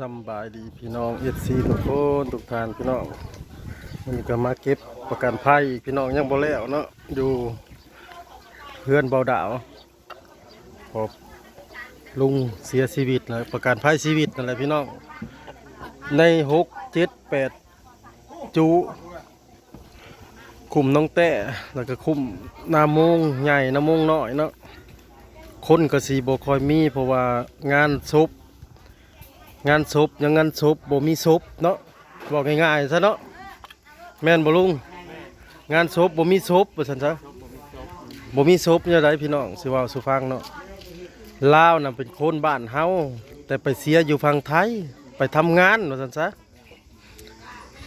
สำบายดีพี่น้องเอฟซีทุกคนทุกท่านพี่น้องมันก็มาเก็บประกันภัยพี่น้องยังบ่แล้วเนาะอยู่เพื่อนเบาดาวพอลุงเสียชีวิตเลยประกันภัยชีวิตนั่นแหละพี่น้องใน6 7 8จุคุมน้องแต่แล้วก็คุมนาโมงใหญ่นาโมงน้อยเนาะคนก็สีบ่ค่อยมีเพราะว่างานศพยังงานศพบ่มีศพเนาะบอกง่ายๆซะเนาะแม่นบ่ลุงงานศพบ่มีศพว่าซั่นซะบ่มีศพจังไดพี่น้องสิเว้าสู่ฟังเนาะลาวน่ะเป็นคนบ้านเฮาแต่ไปเสียอยู่ฝั่งไทยไปทำงานว่าซั่นซะ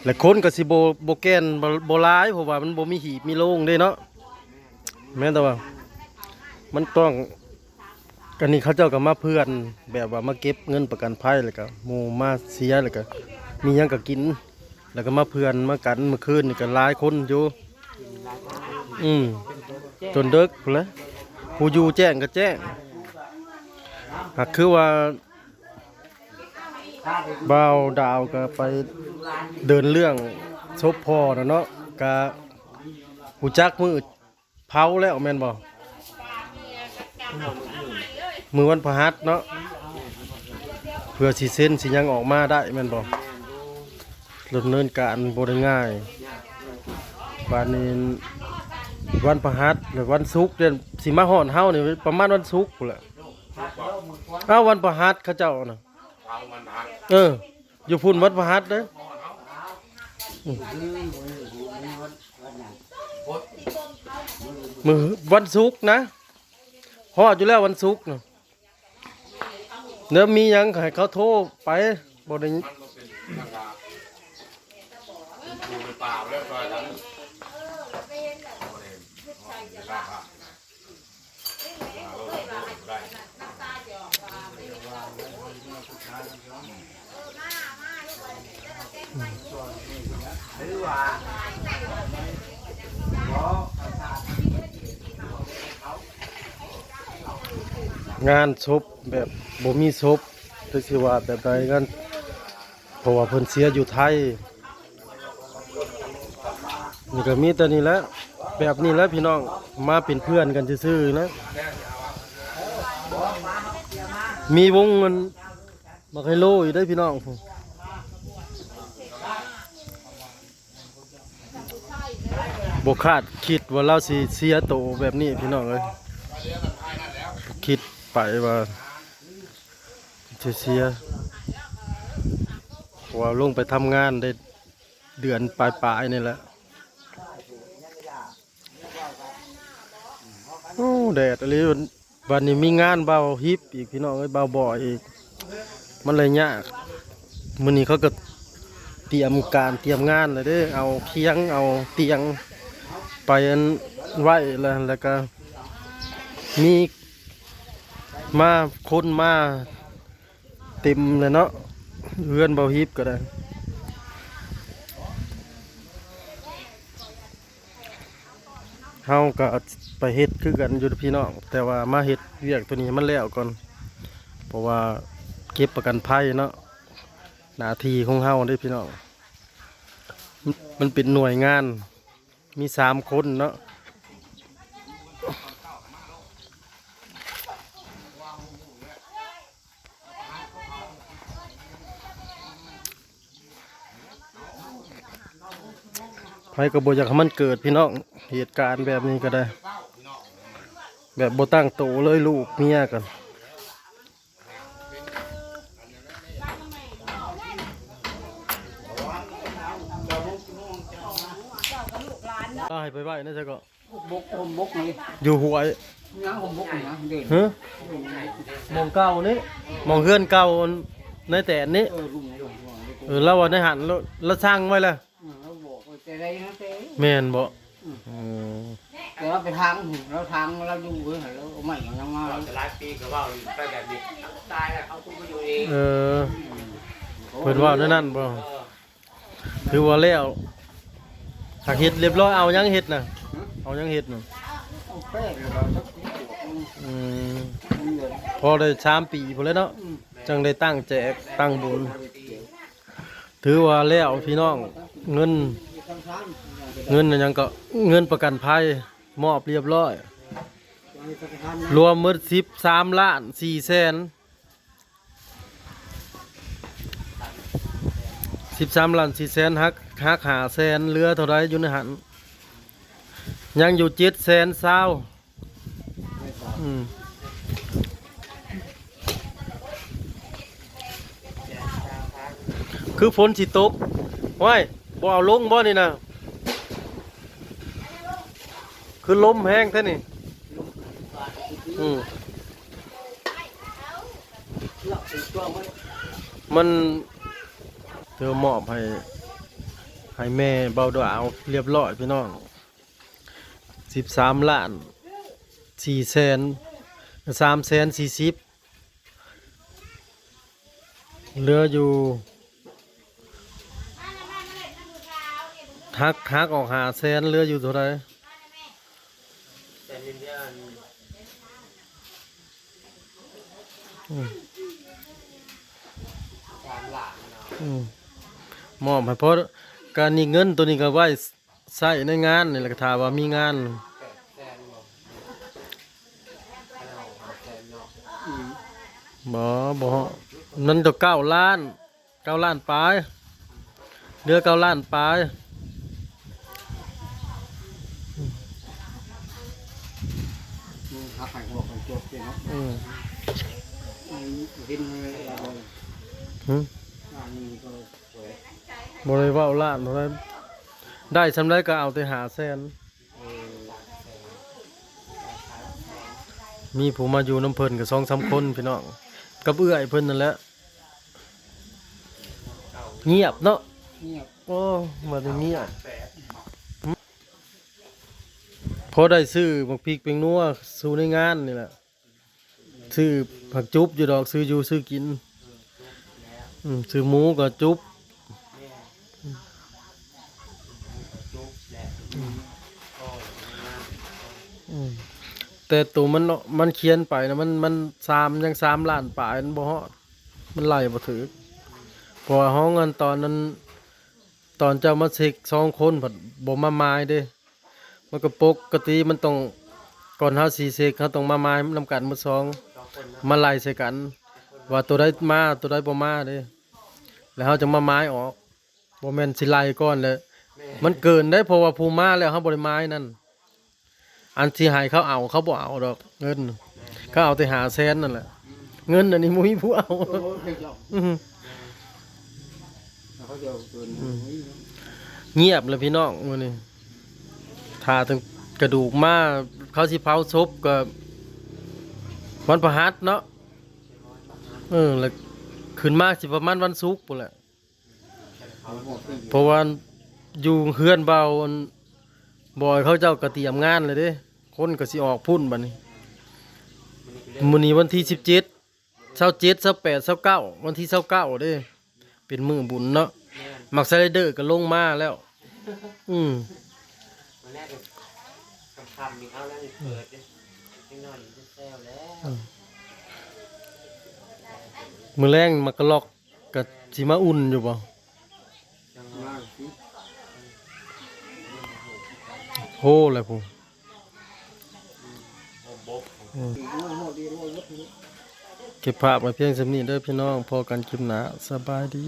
และคนก็สิบ่แก่นบ่หลายเพราะว่ามันบ่มีหีบมีโลงเด้เนาะแม่นแต่ว่ามันต้องกันนี้เขาเจ้าก็มาเพื่อนแบบว่ามาเก็บเงินประกันภัยแล้วก็หมู่มาเสียแล้วก็มีหยังก็กินแล้วก็มาเพื่อนมากันเมื่อคืนนี่ก็หลายคนอยู่จนดึกพุ่นแหละผู้อยู่แจ้งก็แจ้งหากคือว่าบ่าวดาวก็ไปเดินเรื่องศพพ่อนะเนาะก็ฮู้จักมื้อเผาแล้วแม่นบ่มือวันพฤหัสเนาะเพื่อสิเส้นสิยังออกมาได้แม่นบ่ดำเนินการบ่ได้ง่ายวันนี้วันพฤหัสหรือวันศุกร์เดือนสิมาฮอดเฮานี่ประมาณวันศุกร์พุ่นแหละวันพฤหัสเขาเจ้าน่ะอยู่พุ่นวันพฤหัสเด้อมือวันศุกร์นะฮอดอยู่แล้ววันศุกร์น่ะเดี๋ยวมีหยังให้เขาโทรไปบ่ได้งานศพแบบบ่มีศพหรือสิว่าแบบใดกันเพราะว่าเพิ่นเสียอยู่ไทยนี่ก็มีแต่นี่แหละแบบนี้แหละพี่น้องมาเป็นเพื่อนกันซื่อๆนะมีวงเงินบักไฮโลอยู่ได้พี่น้องบ่คาดคิดว่าเราสิเสียโตแบบนี้พี่น้องเอ้ยคิดไปว่าจะเสียว่าลงไปทำงานได้เดือนปลายๆนี่แหละโอ้แดดอะไรวันนี้มีงานเบาฮิปอีกพี่น้องเอ้ยเบาบ่ออีกมันเลยยากมื้อนี้เขาก็เตรียมงานเลยเด้อเอาเคียงเอาเตียงไปไว้แล้วก็มีมาคนมาเต็มเลยเนาะเฮือนเบาฮิปก็ได้เฮาก็ไปเฮ็ดคือกันอยู่พี่น้องแต่ว่ามาเฮ็ดเวียกตัวนี้มันแล้วก่อนเพราะว่าเก็บประกันภัยเนาะหน้าที่ของเฮาได้พี่น้องมันเป็นหน่วยงานมี3 คนเนาะใครก็บ่อยากให้มันเกิดพี่น้องเหตุการณ์แบบนี้ก็ได้แบบบ่ตั้งโตเลยลูกเมียกันให้ไปไว้นะจ๊ะก็บกนี่อยู่หวยยังผมบกนี่นะเด่นมองเก่านี่มองเฮือนเก่าในแต่นี้เราว่าในหันเราสร้างไว้แล้วเราบอกว่าจะได้นะเต้แม่นบ่แต่เราไปทางเราดูเว้ยเราใหม่ยังมาจะหลายปีก็ว่าไปแบบนี้ตายแล้วเขาตุ้มมาอยู่เองเพิ่นว่านั่นบ่ถือว่าแล้วหากเฮ็ดเรียบร้อยเอายังเฮ็ดน่ะเอายังเฮ็ดน่ะพอได้3 ปีพุ่นแล้วเนาะ จังได้ตั้งแจกตั้งบุญถือว่าแล้วพี่น้องเงิน ทางทาง เงินนั่นหยังก็เงินประกันภัยมอบเรียบร้อย รวมหมด13 ล้าน 4 แสน 13 ล้าน 4 แสนหัก5 แสนเหลือเท่าไรอยู่ในหันยังอยู่7 แสนเศร้าคือฝนสิตกว้ายบ่เอาลงบ่นี่นะคือลมแห้งแท้นี่มันเธอมอบให้แม่เบาดาวเรียบร้อยพี่น้อง13 ล้าน 4 แสน 3 แสน 40เหลืออยู่หักออก5 แสนเหลืออยู่เท่าไหร่ แต่เรียน 3 ล้านเนาะ มอบให้เพราะการนี้เงินตัวนี้ก็ไว้ใช้ในงานนี่แหละก็ถามว่ามีงาน 8 แสนบ่ บ่มันจะ9 ล้าน 9 ล้านปลายเหลือ9 ล้านปลาย หักให้หัวของจบเนาะดินเลย หึ อันนี้ก็สวย บ่ได้เว้าล้านเท่าไหร่ได้สำไรก็เอาแต่5 แสนมีผู้มาอยู่น้ำเพิ่นก็2-3 คนพี่น้องกับเอื้อยเพิ่นนั่นแหละเงียบเนาะ เงียบ โอ้มาได้เงียบพอได้ซื้อบักพริกเป็นนัวสู่ในงานนี่แหละซื้อผักจุ๊บอยู่ดอกซื้ออยู่ซื้อกินซื้อหมูก็จุ๊บแต่ตัวมันเขียนไปนะมันยัง3 ล้านปลายมันบ่ฮอดมันไล่บ่ถึกเพราะว่าห้องเงินตอนนั้นตอนเจ้ามาเช็ค2 คนผัดบ่มาไม้เด้มันก็ปกติมันต้องก่อนเฮาสิเช็คเฮาต้องมาไม้นำกันหมด2มาไล่ใส่กันว่าตัวใดมาตัวใดบ่มาเด้แล้วเฮาจะมาไม้ออกบ่แม่นสิไล่ก่อนเลยมันเกินได้เพราะว่าผู้มาแล้วเฮาบ่ได้ไม้นั่นอันที่ให้เขาเอาเขาบ่เอาดอกเงินเขาเอาแต่5 แสนนั่นแหละเงินอันนี้บ่มีผู้เอา โอ้โหเด็กหรอกเขาจะเกิน เงียบเลยพี่น้องมื้อนี้ถ้าถึงกระดูกมาเขาสิเผาศพก็วันพฤหัสเนาะแล้วขึ้นมาสิประมาณวันศุกร์พุ่นแหละเพราะว่าอยู่เฮือนเบาอันบ่อยเขาเจ้าก็เตรียมงานเลยเด้คนก็สิออกพุ่นบัดนี้มื้อนี้วันที่17 27 28 29วันที่29เด้เป็นมื้อบุญเนาะมักสไลเดอร์ก็ลงมาแล้ววันแรกคำมีเอาแล้วเปิดนิดหน่อยจะแซวแล้ว มื้อแรงมักกะลอกก็สิมาอุ่นอยู่บ่ มากสิ โหแหละผมเก็บภาพมาเพียงสำนี้เด้อพี่น้องพอกันคลิปหน้าสบายดี